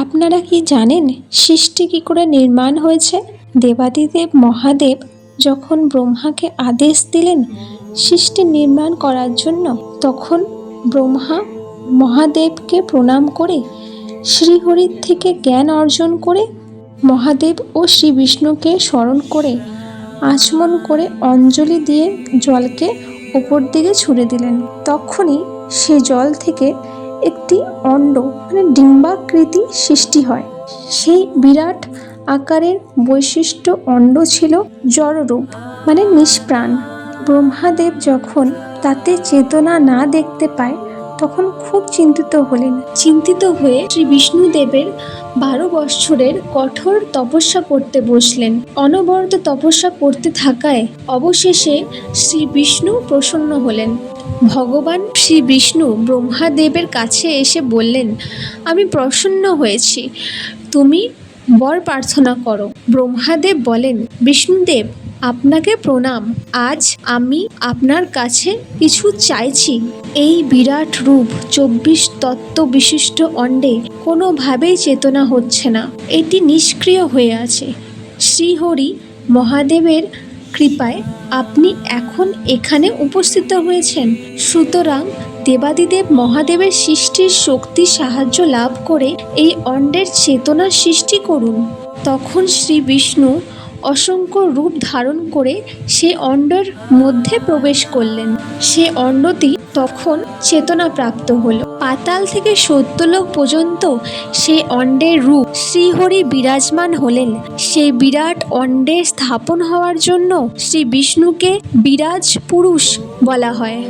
আপনারা কি জানেন সৃষ্টি কী করে নির্মাণ হয়েছে? দেবাদিদেব মহাদেব যখন ব্রহ্মাকে আদেশ দিলেন সৃষ্টি নির্মাণ করার জন্য, তখন ব্রহ্মা মহাদেবকে প্রণাম করে শ্রীহরির থেকে জ্ঞান অর্জন করে মহাদেব ও শ্রী বিষ্ণুকে স্মরণ করে আচমন করে অঞ্জলি দিয়ে জলকে উপর দিকে ছুঁড়ে দিলেন। তখনই সে জল থেকে একটি অণ্ড ডিম্বাকৃতি সৃষ্টি হয়। সেই বিরাট আকারের বৈশিষ্ট্য অণ্ড ছিল জড়রূপ, নিষ্প্রাণ। ব্রহ্মাদেব যখন তাতে চেতনা না দেখতে পায় তখন খুব চিন্তিত হলেন। চিন্তিত হয়ে শ্রী বিষ্ণুদেবের 12 বৎসরের কঠোর তপস্যা করতে বসলেন। অনবরত তপস্যা করতে থাকায় অবশেষে শ্রী বিষ্ণু প্রসন্ন হলেন। ভগবান শ্রী বিষ্ণু ব্রহ্মাদেবের কাছে এসে বললেন, আমি প্রসন্ন হয়েছি, তুমি বর প্রার্থনা করো। ব্রহ্মাদেব বলেন, বিষ্ণুদেব আপনাকে প্রণাম। আজ আমি আপনার কাছে কিছু চাইছি। এই বিরাট রূপ 24 তত্ত্ব বিশিষ্ট অণ্ডে কোনোভাবেই চেতনা হচ্ছে না, এটি নিষ্ক্রিয় হয়ে আছে। শ্রীহরি মহাদেবের কৃপায় আপনি এখন এখানে উপস্থিত হয়েছেন, সুতরাং দেবাদিদেব মহাদেবের সৃষ্টির শক্তি সাহায্য লাভ করে এই অণ্ডের চেতনা সৃষ্টি করুন। তখন শ্রী বিষ্ণু অসংখ্য রূপ ধারণ করে সে অণ্ডের মধ্যে প্রবেশ করলেন। সে অণ্ডটি তখন চেতনা প্রাপ্ত হল। পাতাল থেকে সত্যলোক পর্যন্ত সে অণ্ডের রূপ শ্রীহরি বিরাজমান হলেন। সেই বিরাট অণ্ডে স্থাপন হওয়ার জন্য শ্রী বিষ্ণুকে বিরাজ পুরুষ বলা হয়।